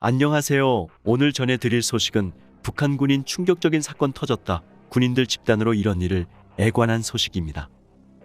안녕하세요. 오늘 전해드릴 소식은 북한 군인 충격적인 사건 터졌다. 군인들 집단으로 이런 일을 애관한 소식입니다.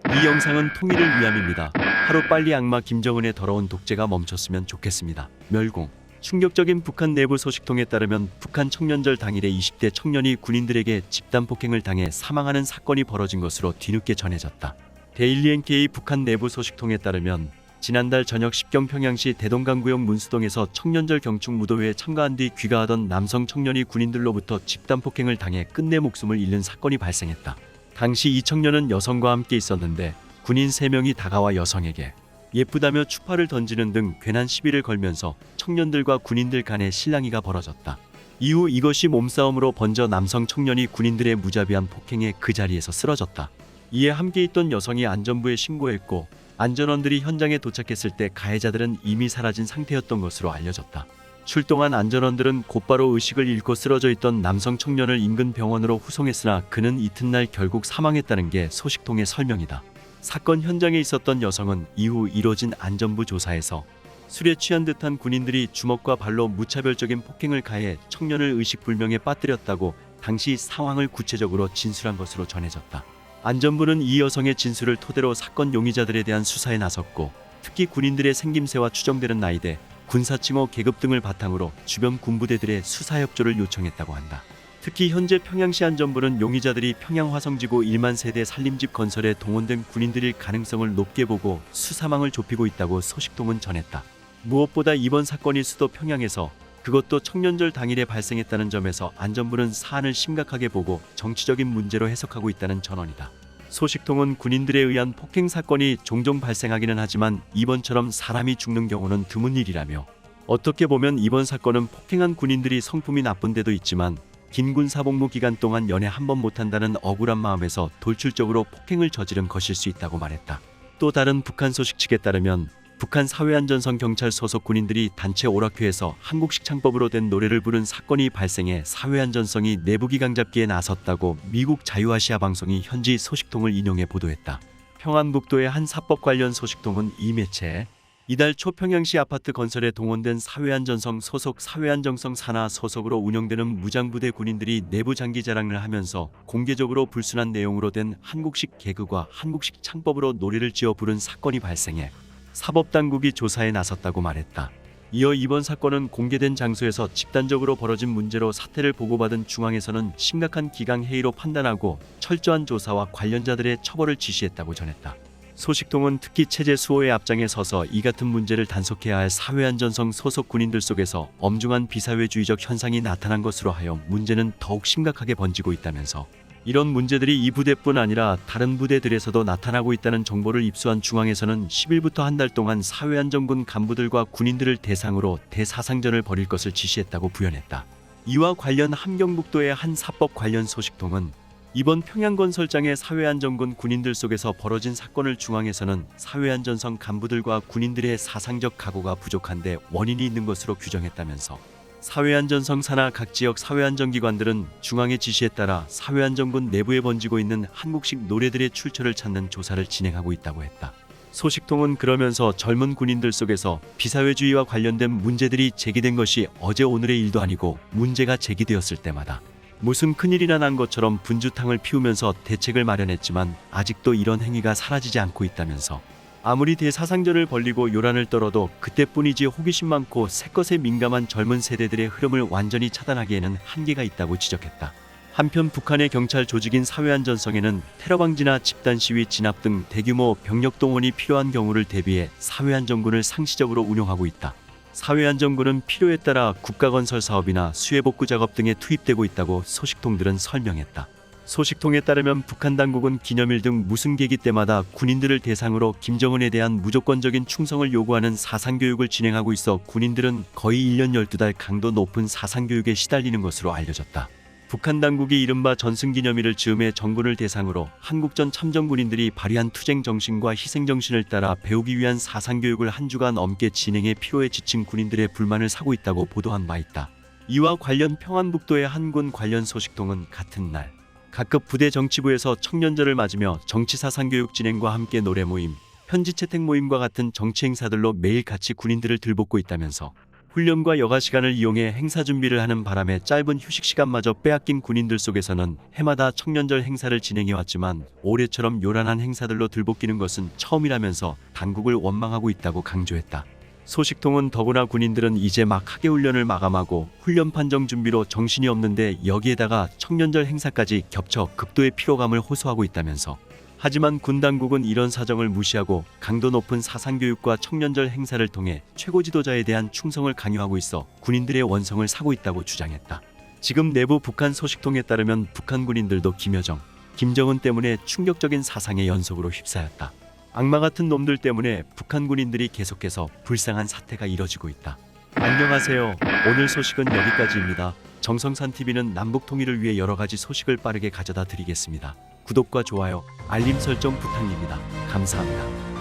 이 영상은 통일을 위함입니다. 하루빨리 악마 김정은의 더러운 독재가 멈췄으면 좋겠습니다. 멸공. 충격적인 북한 내부 소식통에 따르면 북한 청년절 당일에 20대 청년이 군인들에게 집단 폭행을 당해 사망하는 사건이 벌어진 것으로 뒤늦게 전해졌다. 데일리 NK 북한 내부 소식통에 따르면 지난달 저녁 10경 평양시 대동강구역 문수동에서 청년절 경축 무도회에 참가한 뒤 귀가하던 남성 청년이 군인들로부터 집단 폭행을 당해 끝내 목숨을 잃는 사건이 발생했다. 당시 이 청년은 여성과 함께 있었는데 군인 3명이 다가와 여성에게 예쁘다며 추파를 던지는 등 괜한 시비를 걸면서 청년들과 군인들 간의 실랑이가 벌어졌다. 이후 이것이 몸싸움으로 번져 남성 청년이 군인들의 무자비한 폭행에 그 자리에서 쓰러졌다. 이에 함께 있던 여성이 안전부에 신고했고 안전원들이 현장에 도착했을 때 가해자들은 이미 사라진 상태였던 것으로 알려졌다. 출동한 안전원들은 곧바로 의식을 잃고 쓰러져 있던 남성 청년을 인근 병원으로 후송했으나 그는 이튿날 결국 사망했다는 게 소식통의 설명이다. 사건 현장에 있었던 여성은 이후 이뤄진 안전부 조사에서 술에 취한 듯한 군인들이 주먹과 발로 무차별적인 폭행을 가해 청년을 의식불명에 빠뜨렸다고 당시 상황을 구체적으로 진술한 것으로 전해졌다. 안전부는 이 여성의 진술을 토대로 사건 용의자들에 대한 수사에 나섰고 특히 군인들의 생김새와 추정되는 나이대, 군사칭호 계급 등을 바탕으로 주변 군부대들의 수사 협조를 요청했다고 한다. 특히 현재 평양시 안전부는 용의자들이 평양 화성지구 1만 세대 산림집 건설에 동원된 군인들일 가능성을 높게 보고 수사망을 좁히고 있다고 소식통은 전했다. 무엇보다 이번 사건이 수도 평양에서 그것도 청년절 당일에 발생했다는 점에서 안전부는 사안을 심각하게 보고 정치적인 문제로 해석하고 있다는 전언이다. 소식통은 군인들에 의한 폭행 사건이 종종 발생하기는 하지만 이번처럼 사람이 죽는 경우는 드문 일이라며 어떻게 보면 이번 사건은 폭행한 군인들이 성품이 나쁜 데도 있지만 긴 군사복무 기간 동안 연애 한 번 못한다는 억울한 마음에서 돌출적으로 폭행을 저지른 것일 수 있다고 말했다. 또 다른 북한 소식 측에 따르면 북한 사회안전성 경찰 소속 군인들이 단체 오락회에서 한국식 창법으로 된 노래를 부른 사건이 발생해 사회안전성이 내부기강 잡기에 나섰다고 미국 자유아시아 방송이 현지 소식통을 인용해 보도했다. 평안북도의 한 사법 관련 소식통은 이 매체에 이달 초 평양시 아파트 건설에 동원된 사회안전성 소속 사회안정성 산하 소속으로 운영되는 무장부대 군인들이 내부 장기 자랑을 하면서 공개적으로 불순한 내용으로 된 한국식 개그와 한국식 창법으로 노래를 지어 부른 사건이 발생해 사법당국이 조사에 나섰다고 말했다. 이어 이번 사건은 공개된 장소에서 집단적으로 벌어진 문제로 사태를 보고받은 중앙에서는 심각한 기강회의로 판단하고 철저한 조사와 관련자들의 처벌을 지시했다고 전했다. 소식통은 특히 체제 수호의 앞장에 서서 이 같은 문제를 단속해야 할 사회안전성 소속 군인들 속에서 엄중한 비사회주의적 현상이 나타난 것으로 하여 문제는 더욱 심각하게 번지고 있다면서 이런 문제들이 이 부대뿐 아니라 다른 부대들에서도 나타나고 있다는 정보를 입수한 중앙에서는 10일부터 한 달 동안 사회안전군 간부들과 군인들을 대상으로 대사상전을 벌일 것을 지시했다고 부연했다. 이와 관련 함경북도의 한 사법 관련 소식통은 이번 평양건설장의 사회안전군 군인들 속에서 벌어진 사건을 중앙에서는 사회안전성 간부들과 군인들의 사상적 각오가 부족한데 원인이 있는 것으로 규정했다면서 사회안전성 산하 각 지역 사회안전기관들은 중앙의 지시에 따라 사회안전군 내부에 번지고 있는 한국식 노래들의 출처를 찾는 조사를 진행하고 있다고 했다. 소식통은 그러면서 젊은 군인들 속에서 비사회주의와 관련된 문제들이 제기된 것이 어제 오늘의 일도 아니고 문제가 제기되었을 때마다 무슨 큰일이나 난 것처럼 분주탕을 피우면서 대책을 마련했지만 아직도 이런 행위가 사라지지 않고 있다면서 아무리 대사상전을 벌리고 요란을 떨어도 그때뿐이지 호기심 많고 새것에 민감한 젊은 세대들의 흐름을 완전히 차단하기에는 한계가 있다고 지적했다. 한편 북한의 경찰 조직인 사회안전성에는 테러방지나 집단시위 진압 등 대규모 병력 동원이 필요한 경우를 대비해 사회안전군을 상시적으로 운용하고 있다. 사회안전군은 필요에 따라 국가건설 사업이나 수해복구 작업 등에 투입되고 있다고 소식통들은 설명했다. 소식통에 따르면 북한 당국은 기념일 등 무슨 계기 때마다 군인들을 대상으로 김정은에 대한 무조건적인 충성을 요구하는 사상교육을 진행하고 있어 군인들은 거의 1년 12달 강도 높은 사상교육에 시달리는 것으로 알려졌다. 북한 당국이 이른바 전승기념일을 즈음해 정군을 대상으로 한국전 참전군인들이 발휘한 투쟁 정신과 희생 정신을 따라 배우기 위한 사상교육을 한 주간 넘게 진행해 피로에 지친 군인들의 불만을 사고 있다고 보도한 바 있다. 이와 관련 평안북도의 한 군 관련 소식통은 같은 날 각급 부대 정치부에서 청년절을 맞으며 정치사상교육 진행과 함께 노래 모임, 편지 채택 모임과 같은 정치 행사들로 매일 같이 군인들을 들볶고 있다면서 훈련과 여가 시간을 이용해 행사 준비를 하는 바람에 짧은 휴식 시간마저 빼앗긴 군인들 속에서는 해마다 청년절 행사를 진행해왔지만 올해처럼 요란한 행사들로 들볶이는 것은 처음이라면서 당국을 원망하고 있다고 강조했다. 소식통은 더구나 군인들은 이제 막 하계훈련을 마감하고 훈련 판정 준비로 정신이 없는데 여기에다가 청년절 행사까지 겹쳐 극도의 피로감을 호소하고 있다면서, 하지만 군 당국은 이런 사정을 무시하고 강도 높은 사상교육과 청년절 행사를 통해 최고 지도자에 대한 충성을 강요하고 있어 군인들의 원성을 사고 있다고 주장했다. 지금 내부 북한 소식통에 따르면 북한 군인들도 김여정, 김정은 때문에 충격적인 사상의 연속으로 휩싸였다. 악마 같은 놈들 때문에 북한 군인들이 계속해서 불쌍한 사태가 이뤄지고 있다. 안녕하세요. 오늘 소식은 여기까지입니다. 정성산TV는 남북 통일을 위해 여러 가지 소식을 빠르게 가져다 드리겠습니다. 구독과 좋아요, 알림 설정 부탁드립니다. 감사합니다.